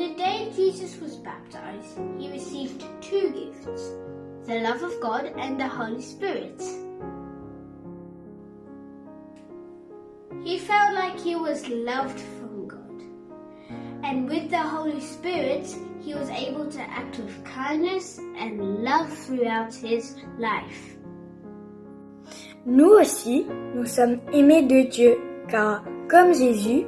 the day Jesus was baptized, he received two gifts, the love of God and the Holy Spirit. He felt like he was loved from God. And with the Holy Spirit, he was able to act with kindness and love throughout his life. Nous aussi, nous sommes aimés de Dieu, car, comme Jésus,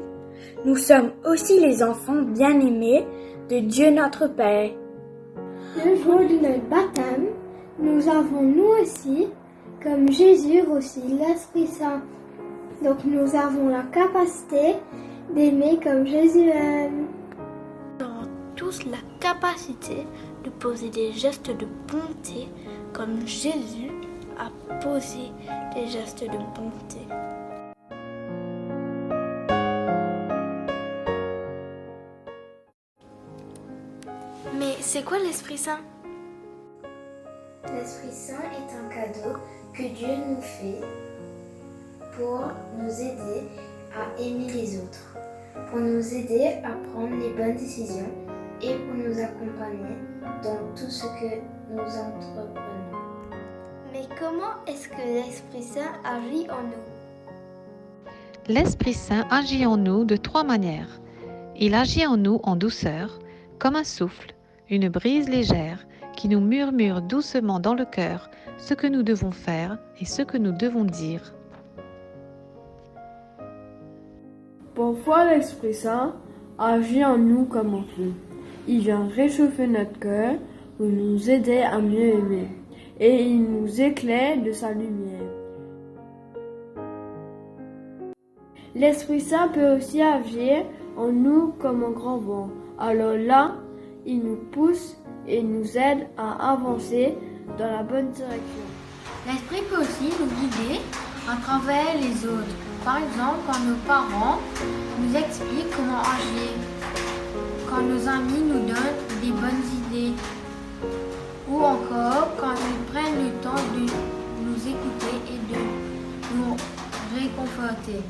nous sommes aussi les enfants bien-aimés de Dieu notre Père. Le jour de notre baptême, nous avons nous aussi, comme Jésus, reçu l'Esprit Saint. Donc nous avons la capacité d'aimer comme Jésus aime. Nous avons tous la capacité de poser des gestes de bonté comme Jésus a posé des gestes de bonté. Mais c'est quoi l'Esprit Saint? L'Esprit Saint est un cadeau que Dieu nous fait pour nous aider à aimer les autres, pour nous aider à prendre les bonnes décisions et pour nous accompagner dans tout ce que nous entreprenons. Mais comment est-ce que l'Esprit Saint agit en nous? L'Esprit Saint agit en nous de 3 manières. Il agit en nous en douceur, comme un souffle, une brise légère qui nous murmure doucement dans le cœur ce que nous devons faire et ce que nous devons dire. Parfois, l'Esprit Saint agit en nous comme un feu. Il vient réchauffer notre cœur pour nous aider à mieux aimer. Et il nous éclaire de sa lumière. L'Esprit Saint peut aussi agir en nous comme un grand vent. Alors là, il nous pousse et nous aide à avancer dans la bonne direction. L'Esprit peut aussi nous guider à travers les autres. Par exemple, quand nos parents nous expliquent comment agir, quand nos amis nous donnent des bonnes idées, ou encore quand ils prennent le temps de nous écouter et de nous réconforter.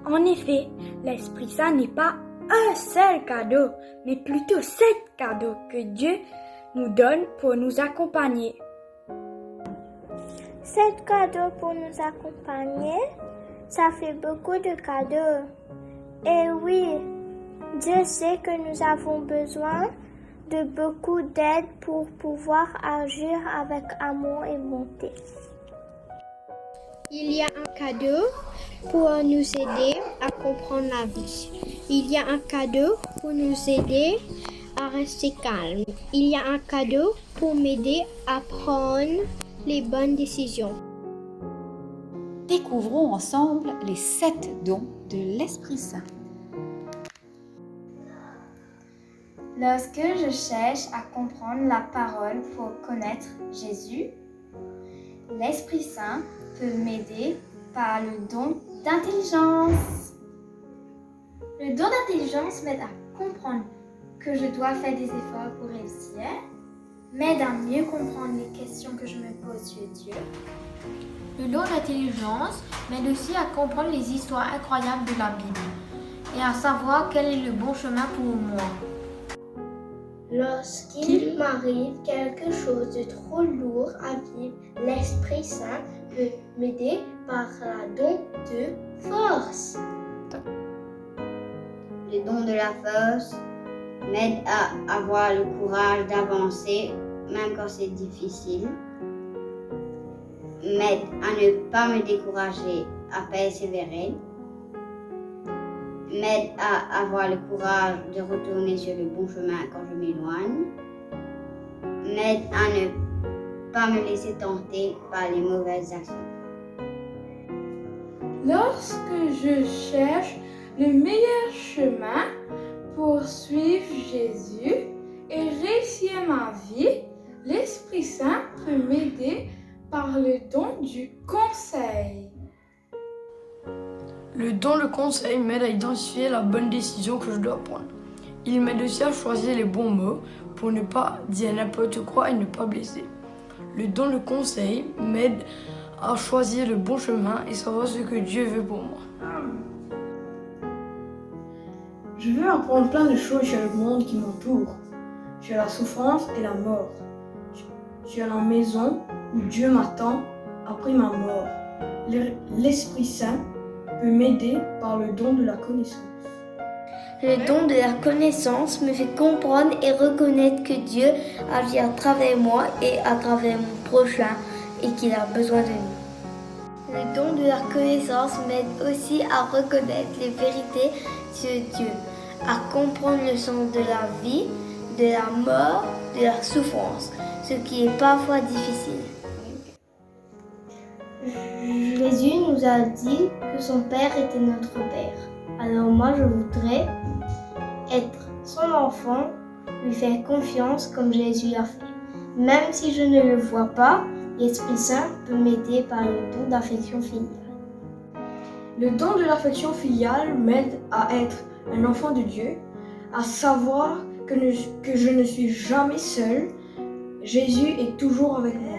En effet, l'Esprit Saint n'est pas un seul cadeau, mais plutôt 7 cadeaux que Dieu nous donne pour nous accompagner. 7 cadeaux pour nous accompagner, ça fait beaucoup de cadeaux. Et oui, Dieu sait que nous avons besoin de beaucoup d'aide pour pouvoir agir avec amour et bonté. Il y a un cadeau pour nous aider à comprendre la vie. Il y a un cadeau pour nous aider à rester calme. Il y a un cadeau pour m'aider à prendre les bonnes décisions. Découvrons ensemble les 7 dons de l'Esprit Saint. Lorsque je cherche à comprendre la parole pour connaître Jésus, l'Esprit Saint peut m'aider par le don d'intelligence. Le don d'intelligence m'aide à comprendre que je dois faire des efforts pour réussir, m'aide à mieux comprendre les questions que je me pose sur Dieu. Le don d'intelligence m'aide aussi à comprendre les histoires incroyables de la Bible et à savoir quel est le bon chemin pour moi. Lorsqu'il m'arrive quelque chose de trop lourd à vivre, l'Esprit Saint peut m'aider par la don de force. Le don de la force m'aide à avoir le courage d'avancer, même quand c'est difficile. M'aide à ne pas me décourager, à persévérer. M'aide à avoir le courage de retourner sur le bon chemin quand je m'éloigne. M'aide à ne pas me laisser tenter par les mauvaises actions. Lorsque je cherche le meilleur chemin pour suivre Jésus et réussir ma vie, l'Esprit Saint peut m'aider par le don du conseil. Le don de conseil m'aide à identifier la bonne décision que je dois prendre. Il m'aide aussi à choisir les bons mots pour ne pas dire n'importe quoi et ne pas blesser. Le don de conseil m'aide à choisir le bon chemin et savoir ce que Dieu veut pour moi. Je veux apprendre plein de choses sur le monde qui m'entoure, sur la souffrance et la mort, sur la maison où Dieu m'attend après ma mort. L'Esprit Saint peut m'aider par le don de la connaissance. Le don de la connaissance me fait comprendre et reconnaître que Dieu agit à travers moi et à travers mon prochain et qu'il a besoin de nous. Le don de la connaissance m'aide aussi à reconnaître les vérités sur Dieu, à comprendre le sens de la vie, de la mort, de la souffrance, ce qui est parfois difficile. Jésus nous a dit que son Père était notre Père. Alors moi je voudrais être son enfant, lui faire confiance comme Jésus l'a fait. Même si je ne le vois pas, l'Esprit Saint peut m'aider par le don d'affection filiale. Le don de l'affection filiale m'aide à être un enfant de Dieu, à savoir que je ne suis jamais seul. Jésus est toujours avec moi,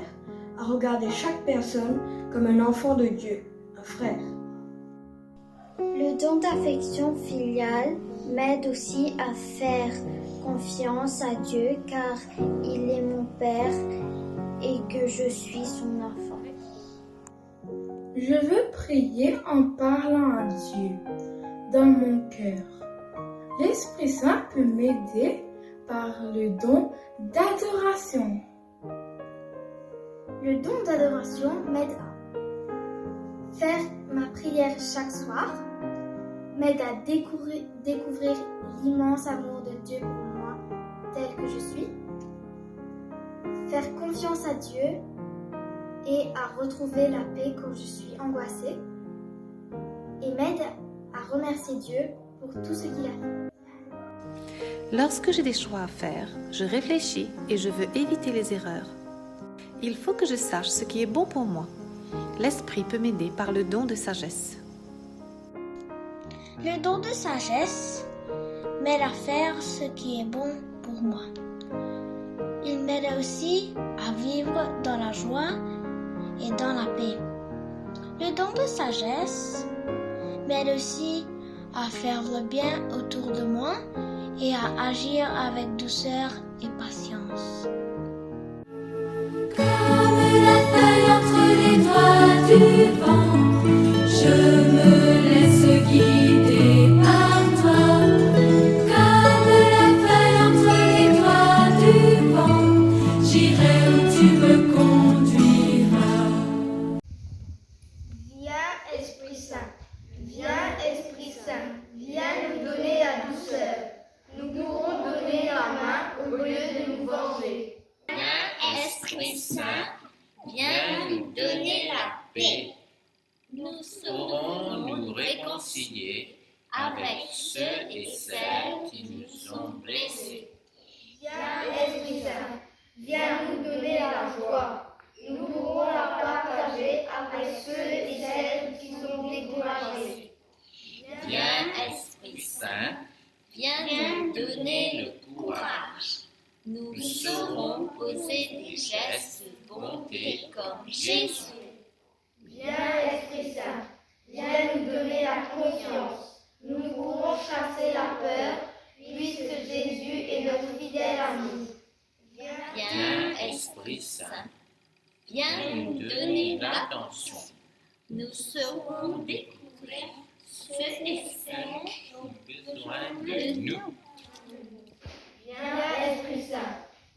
à regarder chaque personne comme un enfant de Dieu, un frère. Le don d'affection filiale m'aide aussi à faire confiance à Dieu car il est mon Père et que je suis son enfant. Je veux prier en parlant à Dieu dans mon cœur. L'Esprit Saint peut m'aider par le don d'adoration. Le don d'adoration m'aide à faire ma prière chaque soir, m'aide à découvrir l'immense amour de Dieu pour moi, tel que je suis, faire confiance à Dieu et à retrouver la paix quand je suis angoissée, et m'aide à remercier Dieu pour tout ce qu'il a fait. Lorsque j'ai des choix à faire, je réfléchis et je veux éviter les erreurs. Il faut que je sache ce qui est bon pour moi. L'Esprit peut m'aider par le don de sagesse. Le don de sagesse m'aide à faire ce qui est bon pour moi. Il m'aide aussi à vivre dans la joie et dans la paix. Le don de sagesse m'aide aussi à faire le bien autour de moi et à agir avec douceur et patience. Comme la feuille entre les doigts du vent, je me laisse guider par toi. Comme la feuille entre les doigts du vent, j'irai où tu me conduiras. Viens Esprit Saint, viens Esprit Saint, viens nous donner la douceur. Nous pourrons donner la main au lieu de nous venger. Viens Esprit Saint, viens nous donner la paix. Nous saurons nous réconcilier avec ceux et celles qui nous ont blessés. Viens Esprit Saint, viens nous donner la joie. Nous pourrons la partager avec ceux et celles qui sont découragés. Viens Esprit Saint, viens nous donner le courage. Nous saurons poser des gestes de bonté comme Jésus. Viens Esprit Saint, viens nous donner la confiance. Nous pourrons chasser la peur, puisque Jésus est notre fidèle ami. Viens Esprit Saint, viens nous donner l'attention. Nous saurons découvrir ceux et celles qui ont besoin de nous. Viens Esprit Saint,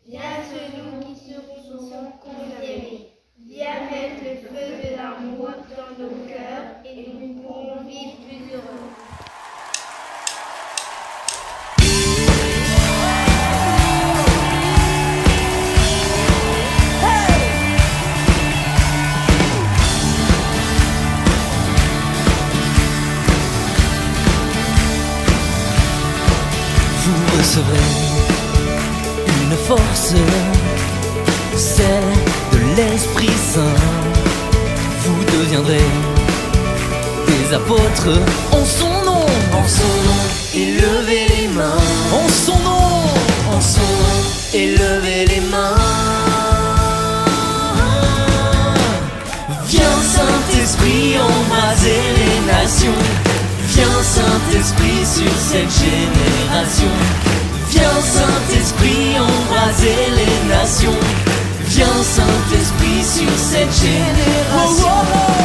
viens sur nous qui serons condamnés. Viens mettre le feu de l'amour dans nos cœurs et nous pourrons vivre plus heureux. Vous recevrez une force, celle de l'Esprit Saint. Vous deviendrez des apôtres en son nom, élevez les mains. En son nom, élevez les mains. génération. Viens Saint-Esprit sur cette génération. Viens Saint-Esprit embraser les nations. Viens Saint-Esprit sur cette génération.